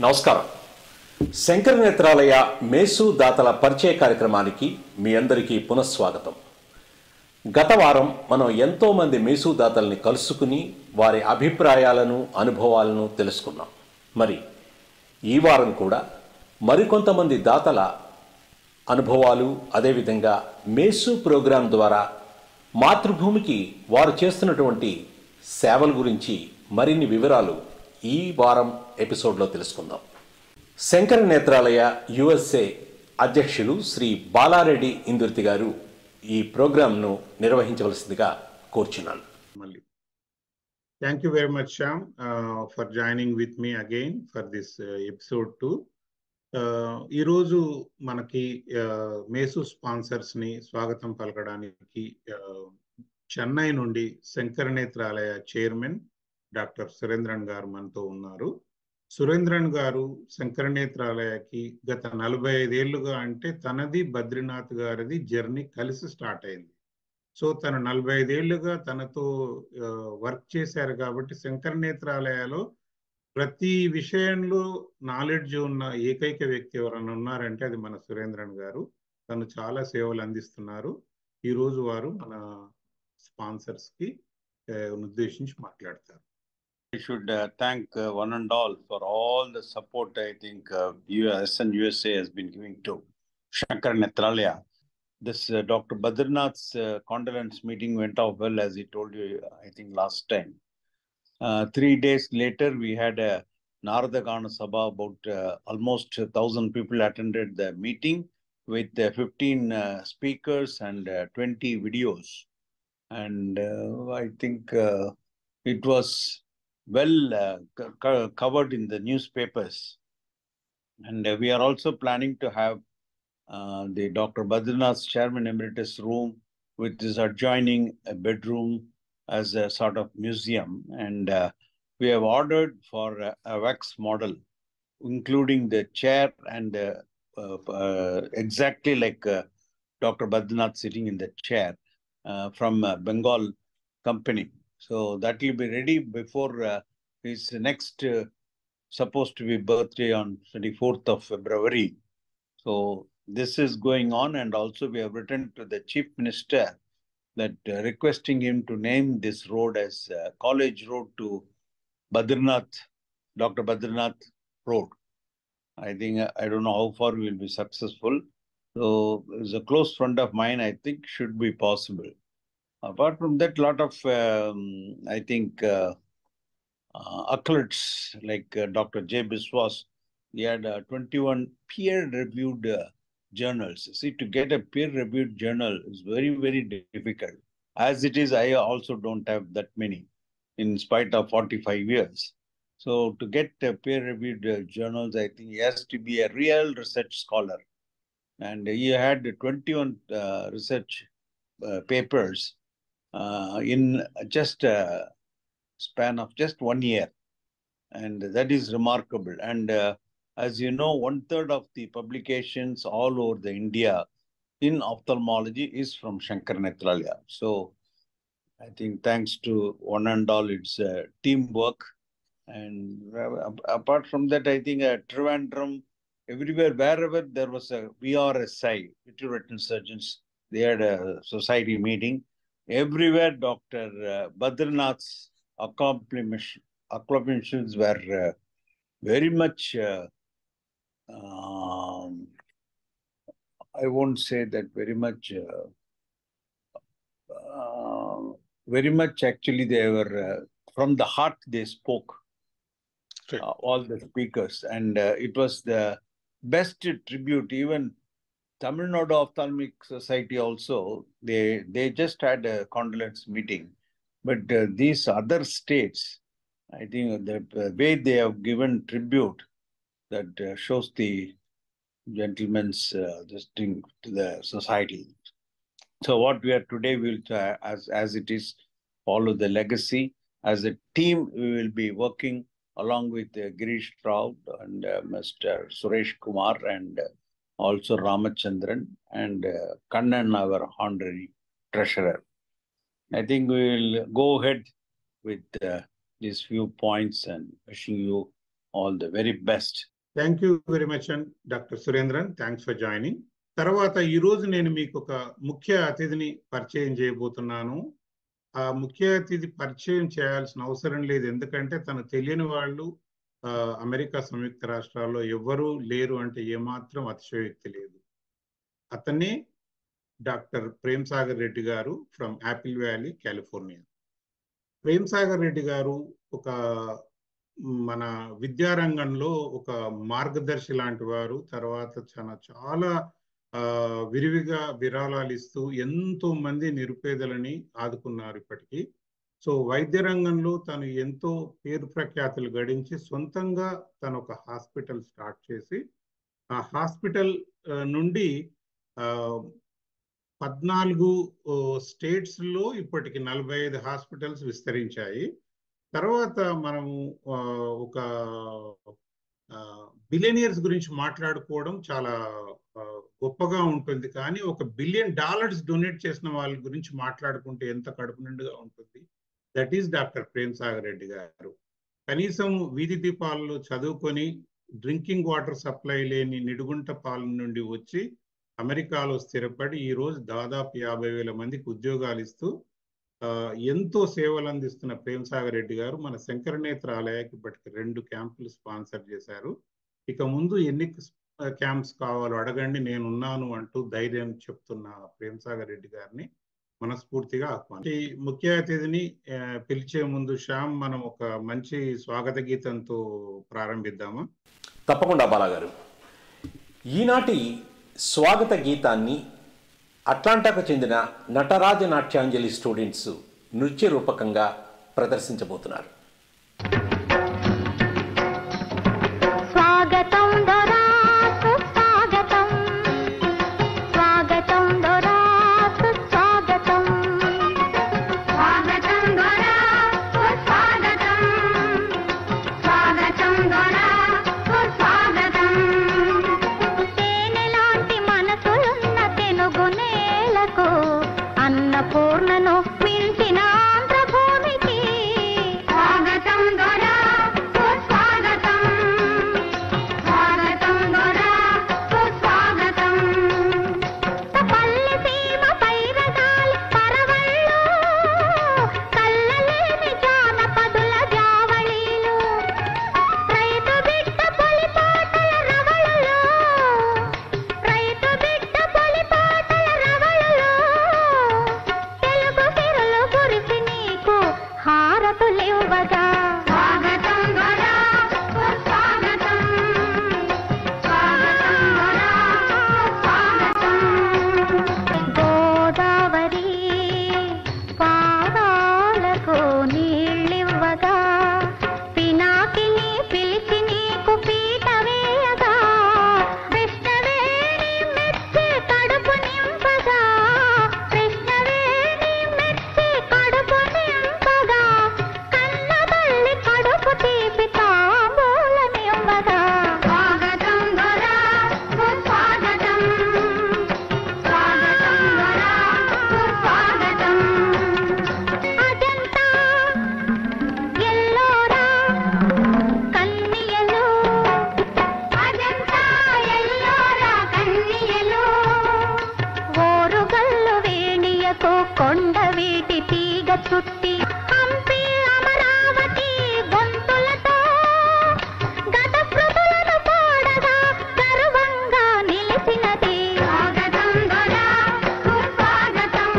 నమస్కారం. శంకర నేత్రాలయ మేసు దాతల పరిచయ కార్యక్రమానికి మీ అందరికీ పునఃస్వాగతం. గత వారం మనం ఎంతోమంది మేసు దాతల్ని కలుసుకుని వారి అభిప్రాయాలను అనుభవాలను తెలుసుకున్నాం. మరి ఈ వారం కూడా మరికొంతమంది దాతల అనుభవాలు, అదేవిధంగా మేసు ప్రోగ్రాం ద్వారా మాతృభూమికి వారు చేస్తున్నటువంటి సేవల గురించి మరిన్ని వివరాలు ఈ వారం ఎపిసోడ్లో తెలుసుకుందాం. శంకర నేత్రాలయ యుఎస్ఏ అధ్యక్షులు శ్రీ బాలారెడ్డి ఇందుర్తి గారు ఈ ప్రోగ్రాంను నిర్వహించవలసిందిగా కోరుచున్నాను. Thank you very much, Shyam, for joining with me again for this episode 2. ఈ రోజు మనకి మేసు స్పాన్సర్స్ ని స్వాగతం పలకడానికి చెన్నై నుండి శంకర నేత్రాలయ చైర్మన్ డాక్టర్ సురేంద్రన్ గారు మనతో ఉన్నారు. సురేంద్రన్ గారు శంకర నేత్రాలయకి గత 45 ఏళ్లుగా, అంటే తనది బద్రీనాథ్ గారిది జర్నీ కలిసి స్టార్ట్ అయింది. సో తను 45 ఏళ్లుగా తనతో వర్క్ చేశారు కాబట్టి శంకర నేత్రాలయాలో ప్రతి విషయంలో నాలెడ్జ్ ఉన్న ఏకైక వ్యక్తి ఎవరైనా ఉన్నారంటే అది మన సురేంద్రన్ గారు. తను చాలా సేవలు అందిస్తున్నారు. ఈ రోజు వారు మన స్పాన్సర్స్ కి ఉద్దేశించి మాట్లాడతారు. I should thank one and all for all the support I think US and USA has been giving to Shankar Netralaya. This Dr. Badrinath's condolence meeting went off well, as he told you, I think last time. 3 days later, we had a Narada Gana Sabha, about almost 1,000 people attended the meeting with 15 speakers and 20 videos. And I think it was well covered in the newspapers. And we are also planning to have the Dr. Badrinath's Chairman Emeritus room, which is adjoining a bedroom, as a sort of museum. And we have ordered for a wax model, including the chair and exactly like Dr. Badrinath sitting in the chair from Bengal company. So that will be ready before his next supposed to be birthday on 24th of February. So this is going on, and also we have written to the Chief Minister that requesting him to name this road as College Road to Badrinath, Dr. Badrinath Road. I think, I don't know how far we will be successful. So it's a close friend of mine, I think should be possible. Apart from that, lot of, I think, accolades like Dr. J. Biswas, he had 21 peer-reviewed journals. See, to get a peer-reviewed journal is very, very difficult. As it is, I also don't have that many, in spite of 45 years. So to get peer-reviewed journals, I think he has to be a real research scholar. And he had 21 research papers in just a span of just 1 year. And that is remarkable. And as you know, 1/3 of the publications all over the India in ophthalmology is from Shankar Netralaya. So I think thanks to one and all, it's teamwork. And apart from that, I think Trivandrum, everywhere, wherever there was a VRSI, vitreoretinal surgeons, they had a society meeting. Everywhere, Dr. Badrinath's accomplishments were very much, I won't say that very much actually they were, from the heart they spoke, all the speakers. And it was the best tribute. Even Tamil Nadu Ophthalmic Society also, they just had a condolence meeting. But these other states, I think the way they have given tribute, that shows the gentleman's this thing to the society. So what we are today, we'll as it is, follow the legacy. As a team, we will be working along with Girish Rao and Mr. Suresh Kumar, and also Ramachandran and Kannan, our honorary treasurer. I think we will go ahead with these few points, and wishing you All the very best. Thank you very much and doctor Surendran, thanks for joining. తర్వాత ఈరోజు నేను మీకు ఒక ముఖ్య అతిథిని పరిచయం చేయబోతున్నాను. ఆ ముఖ్య అతిథి పరిచయం చేయాల్సిన అవసరం లేదు, ఎందుకంటే తను తెలియని వాళ్ళు అమెరికా సంయుక్త రాష్ట్రాల్లో ఎవ్వరూ లేరు అంటే ఏమాత్రం అతిశయోక్తి లేదు. అతనే డాక్టర్ ప్రేమ్ సాగర్ రెడ్డి గారు from Apple Valley, California. Prem Sagar Reddy గారు ఒక మన విద్యారంగంలో ఒక మార్గదర్శి లాంటి వారు. తర్వాత చాలా విరివిగా విరాళాలు ఇస్తూ ఎంతో మంది నిరుపేదలని ఆదుకున్నారు ఇప్పటికీ. సో వైద్య రంగంలో తను ఎంతో పేరు ప్రఖ్యాతులు గడించి సొంతంగా తను ఒక హాస్పిటల్ స్టార్ట్ చేసి ఆ హాస్పిటల్ నుండి 14 స్టేట్స్లో ఇప్పటికి 45 హాస్పిటల్స్ విస్తరించాయి. తర్వాత మనము ఒక బిలియనియర్స్ గురించి మాట్లాడుకోవడం చాలా గొప్పగా ఉంటుంది, కానీ $1 బిలియన్ డొనేట్ చేసిన వాళ్ళ గురించి మాట్లాడుకుంటే ఎంత కడుపు నిండుగా ఉంటుంది. That is doctor Prem Sagar Reddy గారు. కనీసం వీధి దీపాల్లో చదువుకొని డ్రింకింగ్ వాటర్ సప్లై లేని నిడుగుంట పాలన నుండి వచ్చి అమెరికాలో స్థిరపడి ఈరోజు దాదాపు 50,000 మందికి ఉద్యోగాలు ఇస్తూ ఎంతో సేవలు అందిస్తున్న ప్రేమ్ సాగర్ రెడ్డి గారు మన శంకరనేత్ర ఆలయానికి ఇప్పటికి 2 క్యాంపులు స్పాన్సర్ చేశారు. ఇక ముందు ఎన్ని క్యాంప్స్ కావాలో అడగండి, నేనున్నాను అంటూ ధైర్యం చెప్తున్న ప్రేమ్ సాగర్ రెడ్డి గారిని మనస్ఫూర్తిగా ఆహ్వానం. ఈ ముఖ్య అతిథిని పిలిచే ముందు శ్యామ్, మనం ఒక మంచి స్వాగత గీతంతో ప్రారంభిద్దామా? తప్పకుండా బాలాగారు. ఈనాటి స్వాగత గీతాన్ని అట్లాంటాకు చెందిన నటరాజ నాట్యాంజలి స్టూడెంట్స్ నృత్య రూపకంగా ప్రదర్శించబోతున్నారు. స్వాగతం దొరా సుస్వాగతం, స్వాగతం దొరా సుస్వాగతం, స్వాగతం దొరా సుస్వాగతం, స్వాగతం దొరా సుస్వాగతం. తేనెలాంటి మనసులున్న తెనుగు నేలకు, అన్నపూర్ణను మించిన ఆంధ్రభూమికి స్వాగతం దొరా సుస్వాగతం, స్వాగతం దొరా సుస్వాగతం. పల్లె సీమ పైరగాలి పరవళ్ళు, కళ్ళలేని జానపదుల జావళీలు, రైతు బిడ్డ పొలిపాటల రవళులు, రైతు బిడ్డ పొలిపాటల రవళులు, తెలుగు సిరులు కురిసి నీకు హారతులివ్వగా స్వాగతం దొరా సుస్వాగతం, స్వాగతం దొరా సుస్వాగతం. గోదావరి పాదాలకు నీళ్ళివ్వగా, పినాకిని పిలిచి నీకు పీట వేయగా, కృష్ణవేణి మెచ్చి కడుపు నింపగా, కృష్ణవేణి మెచ్చి కడుపు నింపగా, కన్నబల్లి కడుపు తీపి తాంబూలమివ్వగా స్వాగతం దొరా సుస్వాగతం, స్వాగతం దొరా సుస్వాగతం. అజంతా ఎల్లోరా కన్నియలు, అజంతా ఎల్లోరా కన్నియలు, ఓరుగల్లు వేణియకు కొండవీటి తీగ చుట్టి, హంపి అమరావతి గొంతులతో గత స్మృతులను పాడగా గర్వంగా నిలిచినది స్వాగతం దొరా సుస్వాగతం,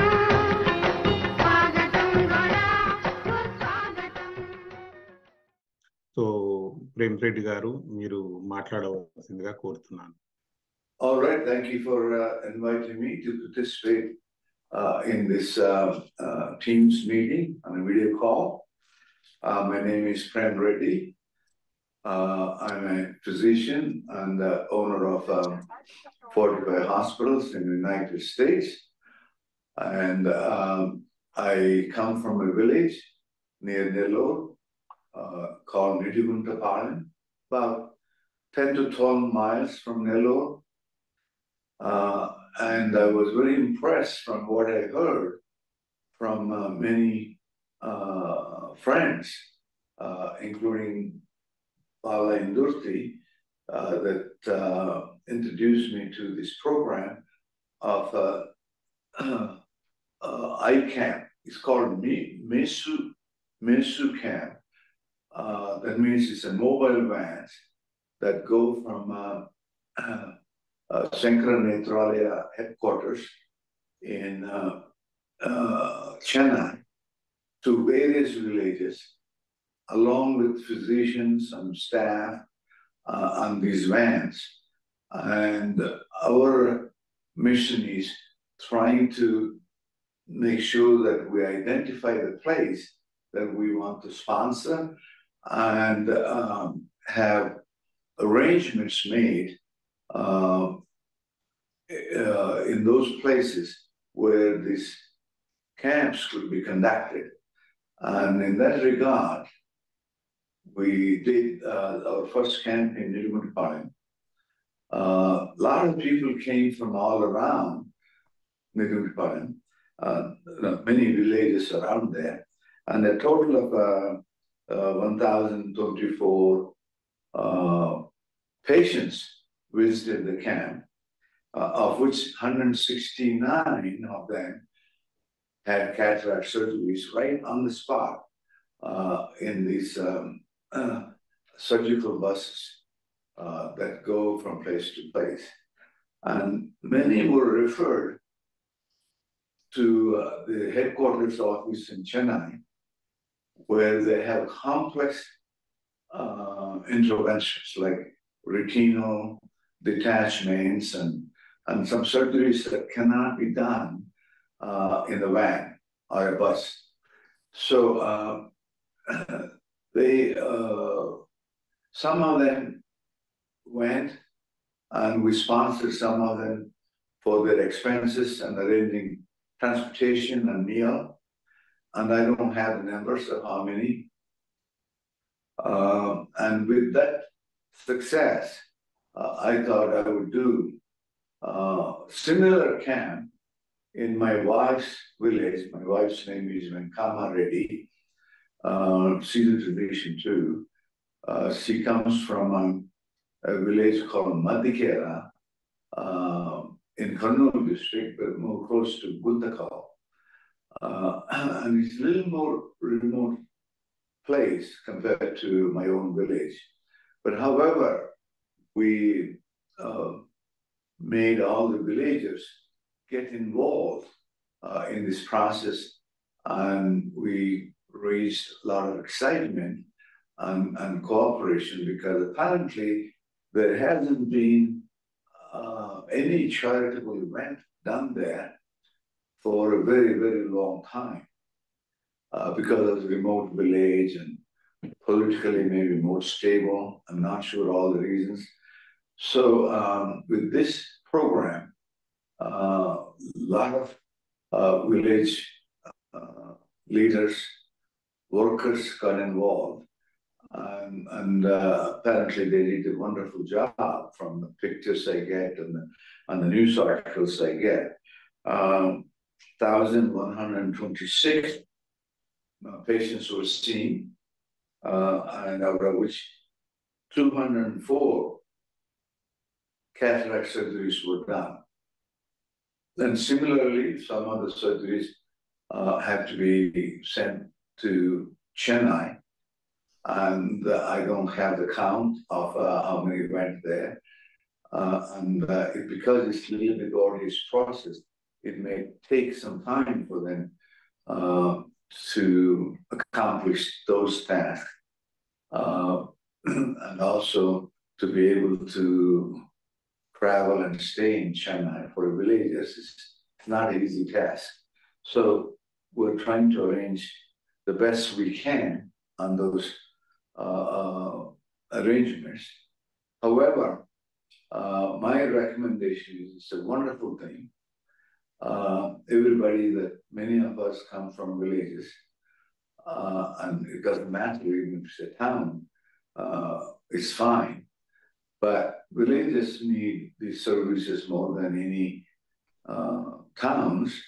స్వాగతం దొరా సుస్వాగతం. సో ప్రేమ్ రెడ్డి గారు, మీరు మాట్లాడవలసిందిగా కోరుతున్నాను. All right, thank you for inviting me to participate in this Teams meeting on a video call. My name is Prem Reddy. I'm a physician and the owner of 45 hospitals in the United States. And I come from a village near Nellore called Nidiguntapalam, about 10 to 12 miles from Nellore. And I was very impressed from what I heard from many friends, including Bala Indurti that introduced me to this program of iCamp. It's called Mesu Camp. That means it's a mobile vans that go from Shankara Netralaya headquarters in Chennai to various villages, along with physicians and staff on these vans. And our mission is trying to make sure that we identify the place that we want to sponsor and have arrangements made in those places where these camps could be conducted. And in that regard, we did our first camp in Nirumutpalayam. A lot of people came from all around Nirumutpalayam, many villages around there, and a total of 1,024 patients visited the camp, of which 169 of them had cataract surgeries right on the spot in these surgical buses that go from place to place. And many were referred to the headquarters office in Chennai, where they have complex interventions like retinal detachments and some surgeries that cannot be done in a van or a bus. So they, some of them went, and we sponsored some of them for their expenses and arranging transportation and meal. And I don't have the numbers of how many. And with that success, I thought I would do similar camp in my wife's village. My wife's name is Venkama Reddy. She's a tradition too. She comes from a village called Madikera in Kannur district, but more close to Gundakal. And it's a little more remote place compared to my own village. But however, we made all the villagers get involved in this process, and we raised a lot of excitement and cooperation, because apparently there hasn't been any charitable event done there for a very, very long time because of the remote village and politically maybe more stable. I'm not sure all the reasons. So with this program, a lot of village leaders, workers got involved. And apparently they did a wonderful job from the pictures I get and the news articles I get. 1,126 patients were seen, and out of which 204 cataract surgeries were done. Then similarly, some of the surgeries had to be sent to Chennai, and I don't have the count of how many went there. Because it's a little bit arduous process, it may take some time for them to accomplish those tasks, and also to be able to travel and stay in Chennai for villagers. It's not an easy task. So we're trying to arrange the best we can on those arrangements. However, my recommendation is it's a wonderful thing. Everybody that many of us come from villages, and it doesn't matter even if it's a town, it's fine. But villages need these services more than any towns,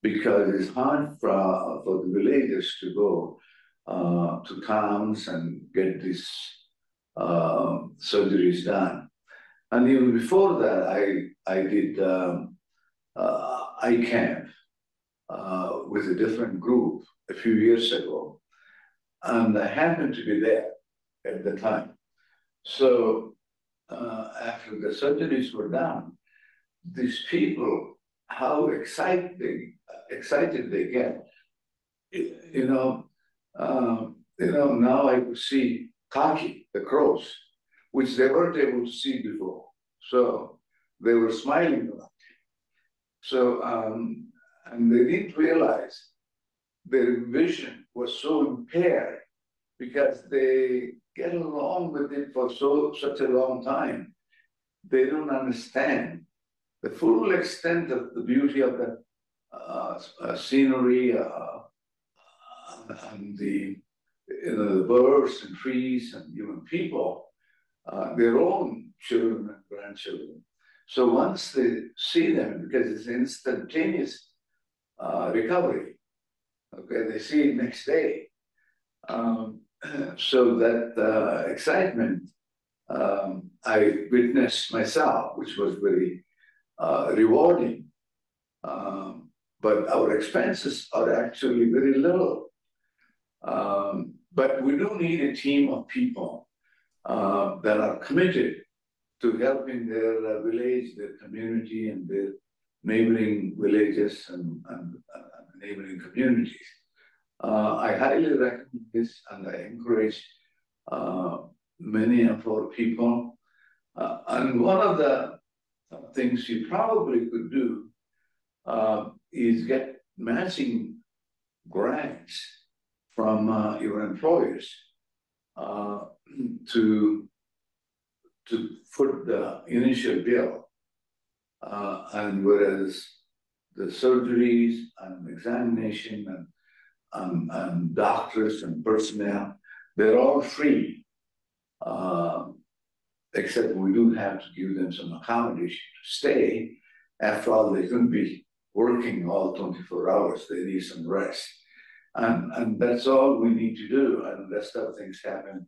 because it's hard for the villagers to go to towns and get these surgeries done. And even before that, I did eye camp with a different group a few years ago, and I happened to be there at the time. So after the surgeries were done, these people, how excited they get. Now I could see Kaki, the crows, which they weren't able to see before. So they were smiling a lot. So, and they didn't realize their vision was so impaired because they get along with it for such a long time. They don't understand the full extent of the beauty of the scenery and the birds and trees and even people, their own children and grandchildren. So once they see them, because it's instantaneous recovery, okay, they see it next day. So that excitement I witnessed myself, which was very rewarding. But our expenses are actually very little. But we do need a team of people that are committed to helping their village, their community, and their neighboring villages and neighboring communities. I highly recommend this, and I encourage many of our people. And one of the things you probably could do is get matching grants from your employers to foot the initial bill. And whereas the surgeries and examination and doctors and personnel, they're all free, except we do have to give them some accommodation to stay. After all, they couldn't be working all 24 hours. They need some rest. And that's all we need to do. And the rest of things happen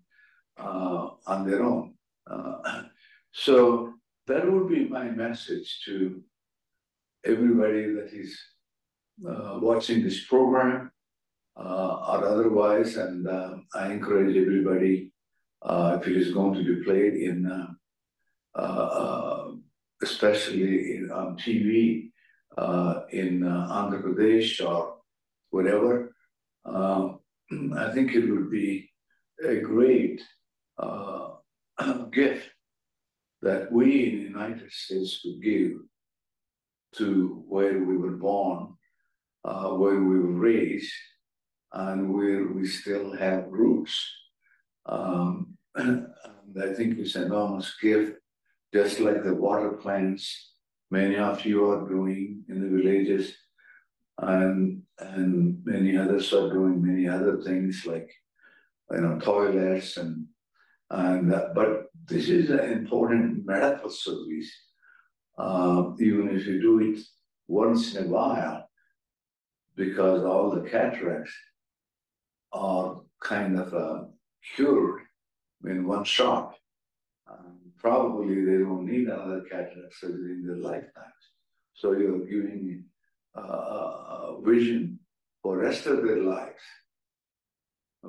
on their own. So that would be my message to everybody that is watching this program or otherwise. And I encourage everybody, if it is going to be played in, especially on TV, in Andhra Pradesh or wherever, I think it would be a great gift that we in the United States could give to where we were born, where we were raised, and where we still have roots. And I think it's an enormous gift, just like the water plants many of you are doing in the villages, and many others are doing many other things like, toilets but this is an important medical service. Even if you do it once in a while, because all the cataracts are kind of cured in one shot. Probably they don't need another cataract surgery in their lifetimes. So you're giving vision for the rest of their lives.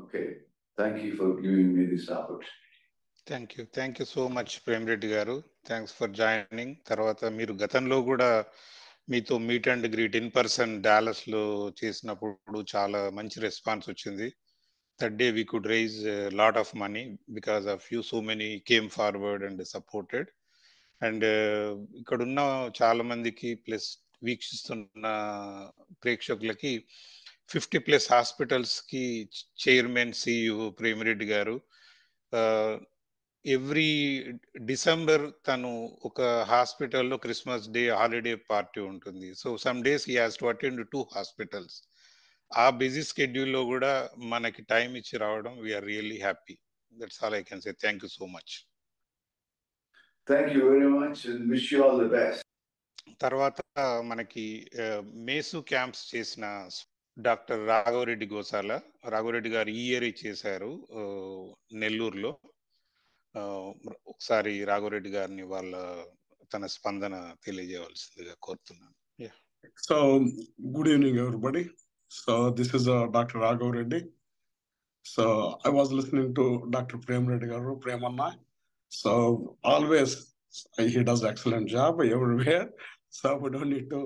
Okay, thank you for giving me this opportunity. Thank you so much Prem Reddy గారు. Thanks for joining. తర్వాత మీరు గతంలో కూడా మీతో meet and greet in person డాలస్లో చేసినప్పుడు చాలా మంచి రెస్పాన్స్ వచ్చింది. That day we could raise lot of money because of you. So many came forward and supported. And ఇక్కడున్న చాలా మందికి ప్లస్ వీక్షిస్తున్న ప్రేక్షకులకి 50+ హాస్పిటల్స్కి చైర్మన్ సిఇఓ ప్రేమిరెడ్డి గారు. ఎవ్రీ డిసెంబర్ తను ఒక హాస్పిటల్లో క్రిస్మస్ డే హాలిడే పార్టీ ఉంటుంది. So some days he has to attend 2 hospitals. ఆ బిజీ స్కెడ్యూల్లో కూడా మనకి టైం ఇచ్చి రావడం we are really happy. That's all I can say. Thank you so much. Thank you very much and wish you all the best. తర్వాత మనకి మేసు camps చేసిన doctor Raghava Reddy Gosala Raghava Reddy గారు ఈ ఇయర్ చేశారు నెల్లూరులో. ఒకసారి రాఘవరెడ్డి గారిని తన స్పందన తెలియజేయవలసిందిగా కోరుతున్నాను. So, good evening, everybody. So, this is Dr. Raghav Reddy. So, I was listening to Dr. Prem Reddy Garu, Premanna. So, always he does excellent job everywhere. So, we don't need to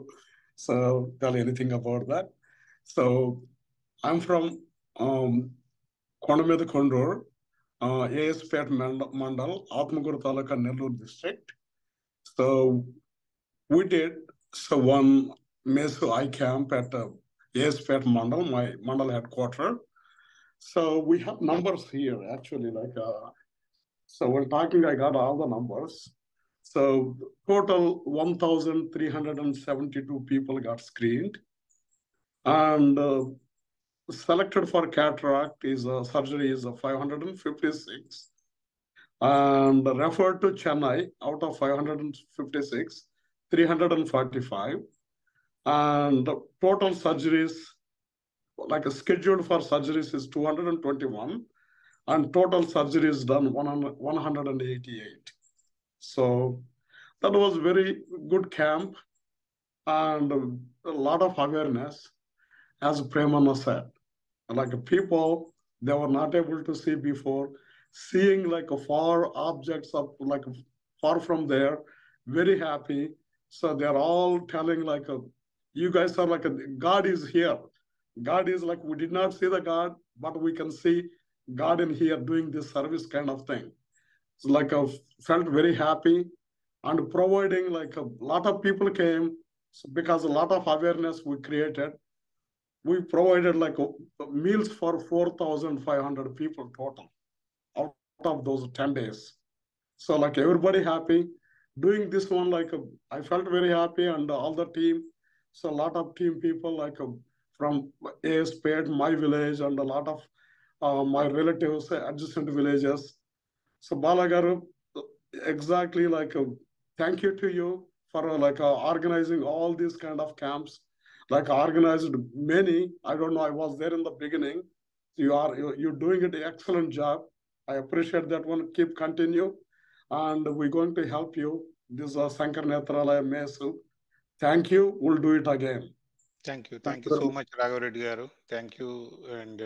tell anything about that. So, I'm from Kondameda Kondur, AS-Pet Mandal, Atmaguru Talaka, Nellore district. So, we did one MESU I camp at AS-Pet Mandal, my Mandal headquarters. So we have numbers here actually, so when talking, I got all the numbers. So total 1,372 people got screened, and selected for cataract surgery is 556, and referred to Chennai out of 556, 345. And total surgeries, scheduled for surgeries is 221, and total surgeries done 188. So that was very good camp and a lot of awareness, as Premanna said. People, they were not able to see before, seeing far objects up far from there, very happy. So they're all telling you guys are God is here. God is we did not see the God, but we can see God in here doing this service kind of thing. So I felt very happy, and providing a lot of people came, because a lot of awareness we created. We provided meals for 4,500 people total out of those 10 days. So everybody happy. Doing this one, I felt very happy, and all the team. So a lot of team people from AS-Pet, my village, and a lot of my relatives, adjacent villages. So Balagaru, exactly thank you to you for organizing all these kind of camps. Organized many. I don't know, I was there in the beginning. You're doing an excellent job. I appreciate that one. Keep continue. And we're going to help you. This is Sankara Nethralaya MESU. Thank you. We'll do it again. Thank you so much, Raghavareddy garu. Thank you. And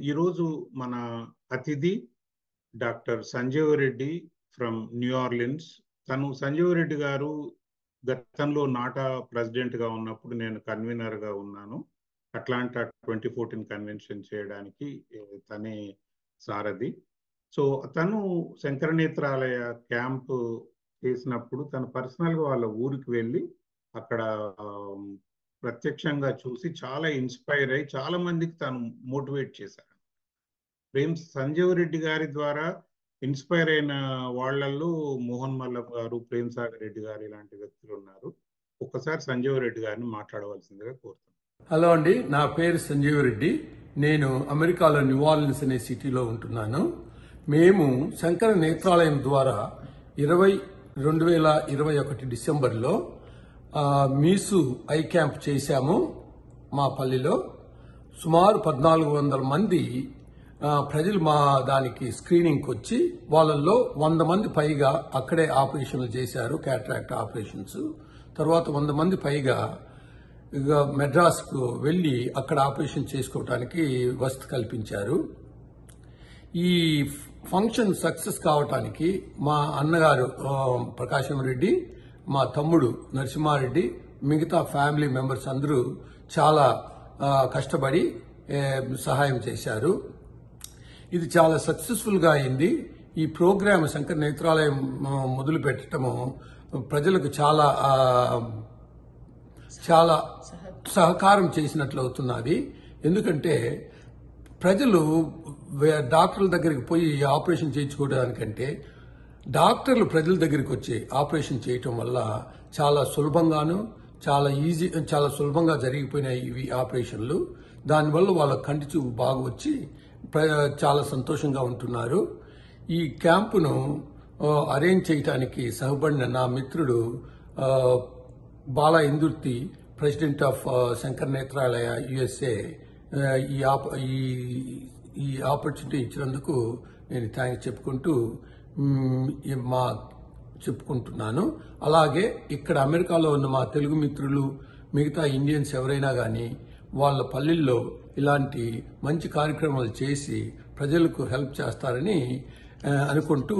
ఈరోజు మన అతిథి doctor Sanjeev Reddy from New Orleans. Sanjeev Reddy గారు గతంలో నాటా president గా ఉన్నప్పుడు నేను convener గా ఉన్నాను. అట్లాంటా 2014 కన్వెన్షన్ చేయడానికి తనే సారథి. సో తను శంకరనేత్రాలయ క్యాంప్ చేసినప్పుడు తను పర్సనల్ గా వాళ్ళ ఊరికి వెళ్ళి అక్కడ ప్రత్యక్షంగా చూసి చాలా ఇన్స్పైర్ అయ్యి చాలా మందికి తను మోటివేట్ చేశారు. సంజీవ్ రెడ్డి గారి ద్వారా ఇన్స్పైర్ అయిన వాళ్ళల్లో మోహన్ మల్లం గారు, ప్రేమ్ సాగర్ రెడ్డి గారు ఇలాంటి వ్యక్తులు ఉన్నారు. ఒక్కసారి సంజీవ్ రెడ్డి గారిని మాట్లాడవలసిందిగా కోరుతున్నాను. హలో అండి, నా పేరు సంజీవ్ రెడ్డి. నేను అమెరికాలో న్యూ ఆర్లిన్స్ అనే సిటీలో ఉంటున్నాను. మేము శంకర నేత్రాలయం ద్వారా 2021 డిసెంబర్లో మీసు ఐ క్యాంప్ చేశాము. మా పల్లెలో సుమారు 1400 మంది ప్రజలు మా దానికి స్క్రీనింగ్కి వచ్చి వాళ్ళల్లో 100 మంది పైగా అక్కడే ఆపరేషన్లు చేశారు, క్యాటరాక్ట్ ఆపరేషన్స్. తర్వాత 100 మంది పైగా మెడ్రాస్కు వెళ్లి అక్కడ ఆపరేషన్ చేసుకోవటానికి వసతి కల్పించారు. ఈ ఫంక్షన్ సక్సెస్ కావటానికి మా అన్నగారు ప్రకాశం రెడ్డి, మా తమ్ముడు నరసింహారెడ్డి, మిగతా ఫ్యామిలీ మెంబర్స్ అందరూ చాలా కష్టపడి సహాయం చేశారు. ఇది చాలా సక్సెస్ఫుల్ గా అయింది. ఈ ప్రోగ్రామ్ శంకర నేత్రాలయం మొదలు పెట్టడము ప్రజలకు చాలా సహకారం చేసినట్లు అవుతున్నది. ఎందుకంటే ప్రజలు డాక్టర్ల దగ్గరికి పోయి ఆపరేషన్ చేయించుకోవడానికంటే డాక్టర్లు ప్రజల దగ్గరికి వచ్చి ఆపరేషన్ చేయటం వల్ల చాలా సులభంగాను చాలా సులభంగా జరిగిపోయినాయి ఇవి ఆపరేషన్లు. దానివల్ల వాళ్ళ కంటి చూపు బాగా వచ్చి చాలా సంతోషంగా ఉంటున్నారు. ఈ క్యాంపును అరేంజ్ చేయడానికి సహపడిన నా మిత్రుడు Bala Indurthi, president of Sankara Nethralaya USA, ఈ ఆపర్చునిటీ ఇచ్చినందుకు నేను థ్యాంక్స్ చెప్పుకుంటూ మా చెప్పుకుంటున్నాను. అలాగే ఇక్కడ అమెరికాలో ఉన్న మా తెలుగు మిత్రులు, మిగతా ఇండియన్స్ ఎవరైనా కానీ వాళ్ళ పల్లెల్లో ఇలాంటి మంచి కార్యక్రమాలు చేసి ప్రజలకు హెల్ప్ చేస్తారని అనుకుంటూ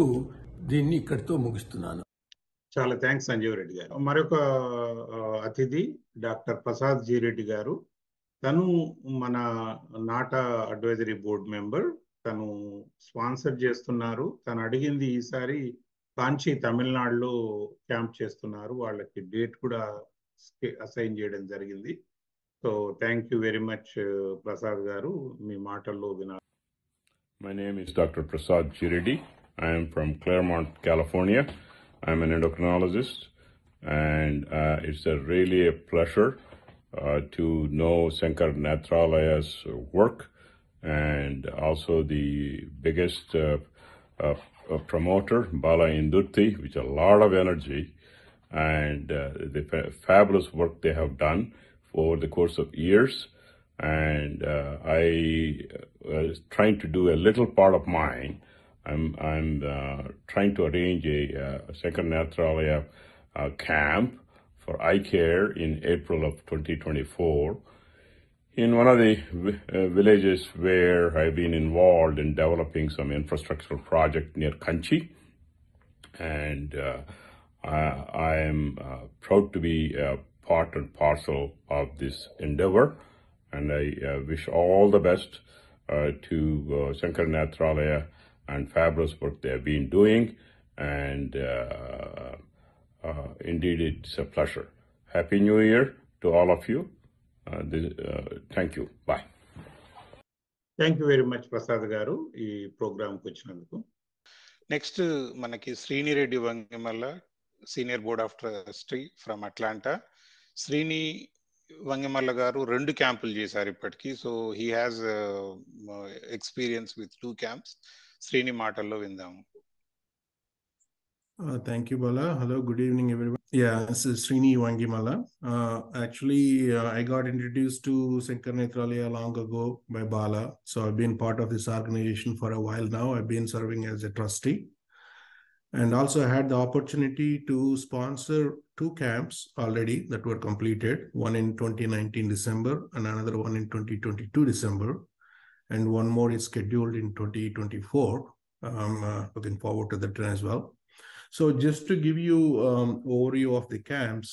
దీన్ని ఇక్కడితో ముగిస్తున్నాను. చాలా థ్యాంక్స్ సంజీవ్ రెడ్డి గారు. మరొక అతిథి డాక్టర్ ప్రసాద్ జీ రెడ్డి గారు. తను మన నాటా అడ్వైజరీ బోర్డ్ మెంబర్. తను స్పాన్సర్ చేస్తున్నారు. తను అడిగింది ఈసారి కాంచి తమిళనాడులో క్యాంప్ చేస్తున్నారు. వాళ్ళకి డేట్ కూడా అసైన్ చేయడం జరిగింది. So thank you very much Prasad గారు, మీ మాటల్లో వినాలి. My name is Dr. Prasad G. Reddy. I am from Claremont, California. I'm an endocrinologist, and it's really a pleasure to know Sankar Nethralaya's work, and also the biggest promoter, Bala Indurti, with a lot of energy, and the fabulous work they have done over the course of years. And I was trying to do a little part of mine. I'm trying to arrange a Sankar Nethralaya camp for eye care in April of 2024 in one of the villages where I've been involved in developing some infrastructural project near Kanchi. And I am proud to be part and parcel of this endeavor. And I wish all the best to Sankar Nethralaya and fabulous work they have been doing. And indeed, it's a pleasure. Happy New Year to all of you. Thank you. Bye. Thank you very much Prasad garu ఈ ప్రోగ్రామ్కి వచ్చినందుకు. Next మనకి Srini Reddy Vangimalla, senior board of trustee from Atlanta. Srini Vangimalla garu 2 క్యాంపులు చేశారు ఇప్పటికీ. So he has experience with 2 camps. Srini మాటల్లో విందాము. Thank you, Bala. Hello, good evening, everyone. Yeah, this is Srini Wangimala. Actually, I got introduced to Sankar Nethralaya long ago by Bala. So I've been part of this organization for a while now. I've been serving as a trustee. And also I had the opportunity to sponsor 2 camps already that were completed. One in 2019 December and another one in 2022 December. And one more is scheduled in 2024. I'm looking forward to that as well. So just to give you overview of the camps,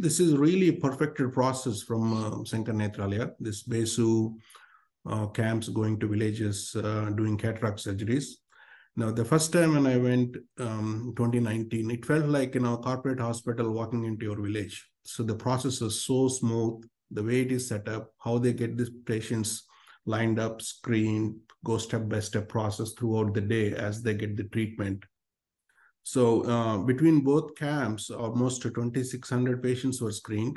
this is really a perfected process from Sankar Nethralaya. This BESU camps going to villages doing cataract surgeries. Now, the first time when I went 2019, it felt like a corporate hospital walking into your village. So the process is so smooth, the way it is set up, how they get these patients lined up, screened, go step-by-step process throughout the day as they get the treatment. So between both camps, almost 2,600 patients were screened.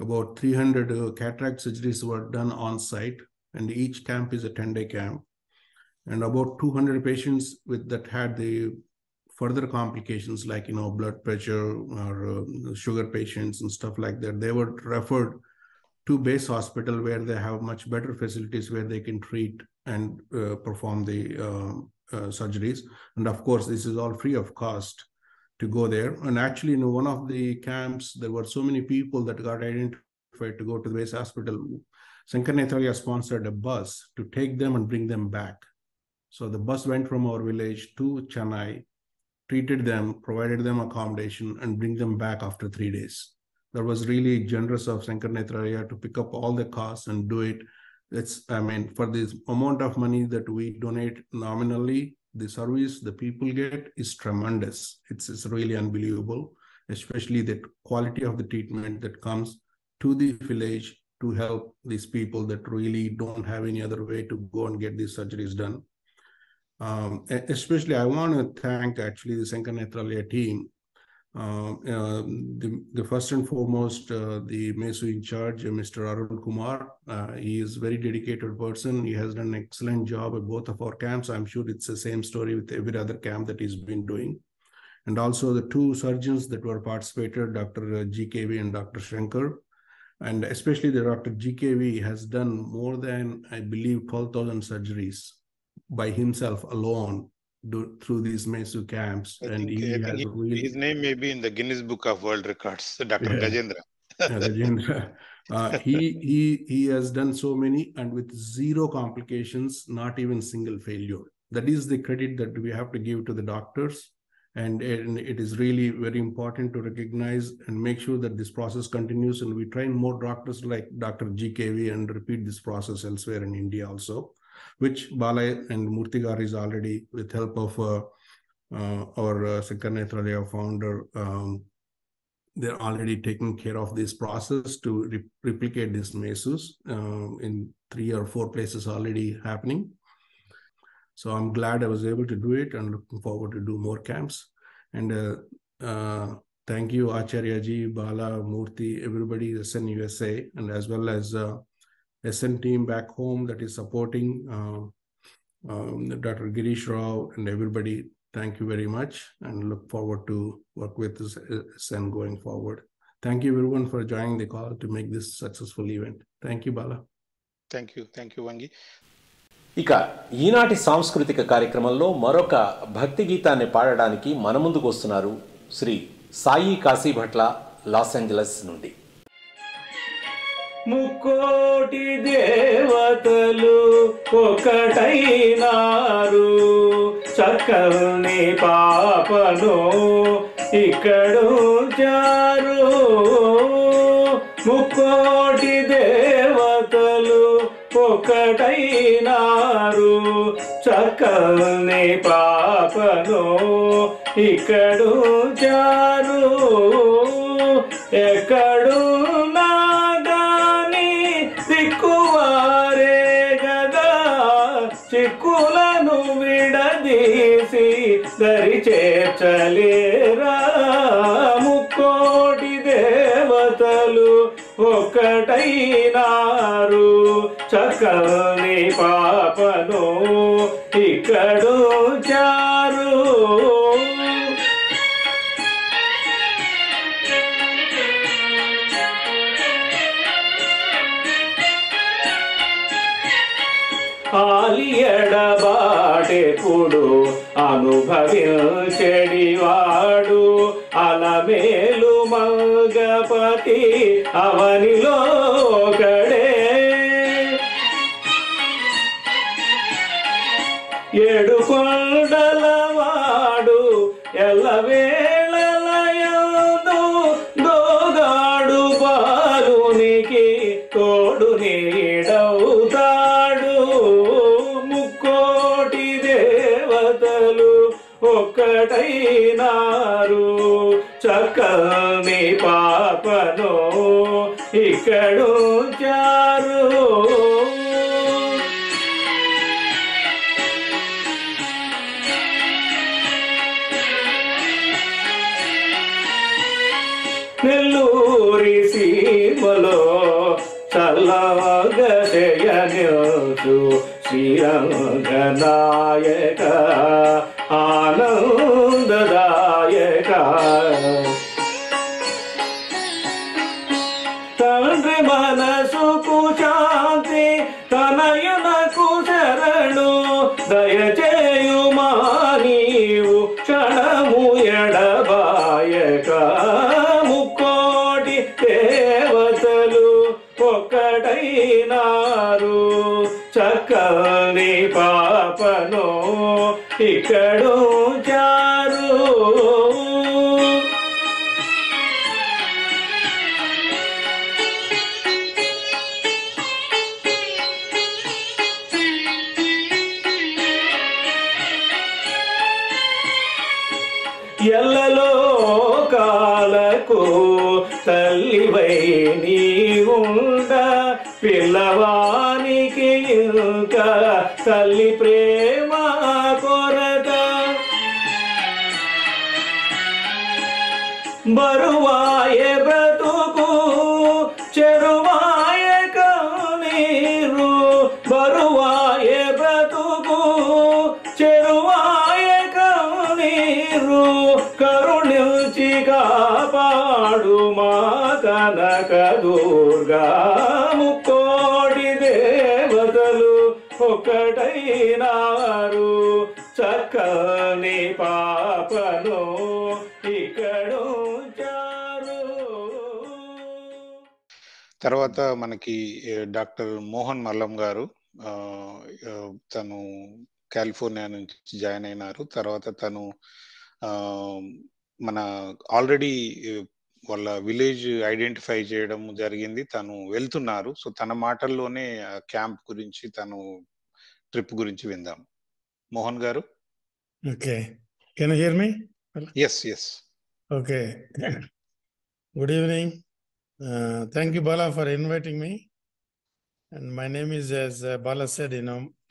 About 300 cataract surgeries were done on site, and each camp is a 10-day camp. And about 200 patients that had the further complications like, blood pressure or sugar patients and stuff like that, they were referred to base hospital where they have much better facilities where they can treat and perform the surgeries. And of course, this is all free of cost to go there. And actually, in one of the camps, there were so many people that got identified to go to the base hospital. Sankar Nethralaya sponsored a bus to take them and bring them back. So the bus went from our village to Chennai, treated them, provided them accommodation, and bring them back after 3 days. That was really generous of Sankar Nethralaya to pick up all the costs and do it. For this amount of money that we donate nominally, the service the people get is tremendous. It's really unbelievable, especially the quality of the treatment that comes to the village to help these people that really don't have any other way to go and get these surgeries done. Especially, I want to thank actually the Sankar Nethralaya team. The first and foremost, the MESU in charge, Mr. Arun Kumar. He is a very dedicated person. He has done an excellent job at both of our camps. I'm sure it's the same story with every other camp that he's been doing. And also the 2 surgeons that were participated, Dr. GKV and Dr. Shankar. And especially the Dr. GKV has done more than, I believe, 12,000 surgeries by himself alone through these MESU camps, and he has really his name may be in the Guinness Book of World Records, Dr. Gajendra. Rajendra. He has done so many and with zero complications, not even single failure. That is the credit that we have to give to the doctors, and it is really very important to recognize and make sure that this process continues, and we train more doctors like Dr. GKV and repeat this process elsewhere in India also, which Bala and Murthy is already, with help of our Sankara Nethralaya founder, they're already taking care of this process to replicate these MESUs in 3 or 4 places already happening. So I'm glad I was able to do it and looking forward to do more camps. And thank you, Acharya ji, Bala, Murthy, everybody, SN USA, and as well as SN team back home that is supporting Dr. Girish Rao and everybody. Thank you very much, and look forward to work with this SN going forward. Thank you everyone for joining the call to make this successful event. Thank you, Bala. Thank you, Vangi. ఇక ఈనాటి సాంస్కృతిక కార్యక్రమంలో మరొక భక్తి గీతాన్ని పాడడానికి మన ముందుకు వస్తున్నారు శ్రీ సాయి కాశీభట్ల, లాస్ ఏంజలస్ నుండి. ముక్కోటి దేవతలు ఒకటైనారు, చక్కని పాపను ఇక్కడుంచారు. ముక్కోటి దేవతలు ఒకటైనారు, చక్కని పాపను ఇక్కడుంచారు. ఎక్కడున్నా దిక్కువారే గదా, చిక్కులను విడదీసి దరి చేర్చలేరా. ముక్కోటి దేవతలు ఒకటైనారు, చక్కని పాపను ఇక్కడుంచారు. ఆలియడబాటెప్పుడు అనుభవించెడివాడు, అలమేలు మంగపతి అవనిలో ఒకడే. ఏడుకొండలవాడు ఎల్లవేళలయందు దోగాడు, బాలునికి తోడు నీడవుతాడు. ముక్కోటి దేవతలు ఒకటైనారు, చక్కని పాపను ఇక్కడుంచారు. నెల్లూరి సీమలో చల్లగా చేయనిల్చు శ్రీరంగనాయక, ఆనందదాయక. తండ్రి మనసుకు శాంతి, తనయునకు శరణు, దయచేయుమా నీవు క్షణము ఎడబాయక. ముక్కోటి దేవతలు ఒకటైనారు, చక్కని పాపను ఇక్కడుంచారు. ఎల్లలోకాలకు తల్లివై నీవుండ, పిల్లవానికి ఇంకా తల్లి ప్రేమ కొరత. బరువాయే బ్రతుకు చెరువాయే కన్నీరు, బరువాయే బ్రతుకు చెరువాయే కన్నీరు. కరుణించి కాపాడు మా కనక దుర్గా. ముక్కోటి దేవతలు ఒకటైనారు, చక్కని పాపను ఇక్కడుంచారు. తర్వాత మనకి డాక్టర్ మోహన్ మల్లం గారు తను కాలిఫోర్నియా నుంచి జాయిన్ అయినారు. తర్వాత తను మన ఆల్రెడీ వాళ్ళ విలేజ్ ఐడెంటిఫై చేయడం జరిగింది. తను వెళ్తున్నారు. సో తన మాటల్లోనే క్యాంప్ గురించి, తను ట్రిప్ గురించి విందాం. మోహన్ గారు. Okay, can you hear me? Yes yes. Okay, good evening. Thank you, Bala, for inviting me. And my name is, as Bala said,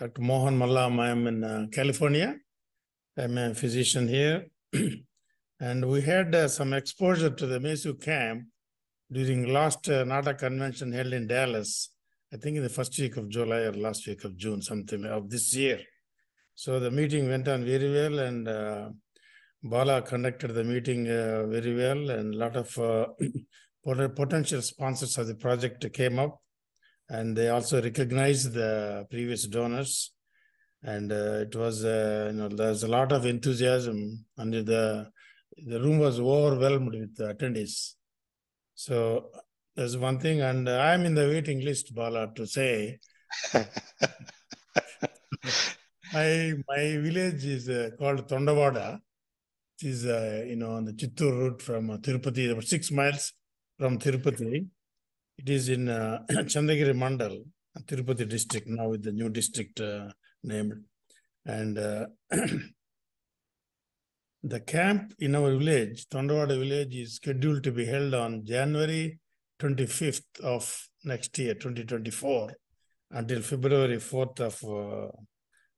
Dr. Mohan Mallam. I am in California. I'm a physician here. And we had some exposure to the MESU camp during last NATA convention held in Dallas, I think in the first week of July or last week of June, something of this year. So the meeting went on very well, and Bala conducted the meeting very well, and a lot of potential sponsors of the project came up, and they also recognized the previous donors, and it was there's a lot of enthusiasm, and the room was overwhelmed with the attendees. So there's one thing, and I'm in the waiting list, Bala, to say my village is called Tondavada. It is on the Chittur route from Tirupati, about 6 miles from Tirupati. It is in Chandagiri Mandal, Tirupati district, now with the new district named. And the camp in our village, Tondavada village, is scheduled to be held on January 25th of next year, 2024, until February 4th of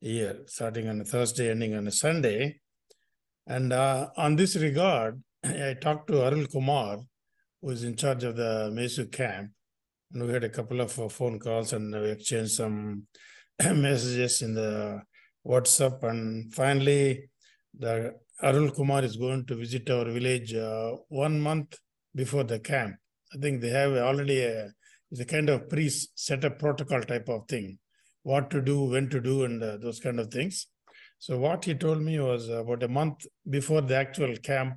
year, starting on a Thursday, ending on a Sunday. And on this regard, I talked to Arul Kumar, who is in charge of the MESU camp, and we had a couple of phone calls, and we exchanged some messages in the WhatsApp. And finally, the Arul Kumar is going to visit our village 1 month before the camp. I think they have already it's a kind of pre-set up protocol type of thing, what to do, when to do, and those kind of things. So what he told me was about a month before the actual camp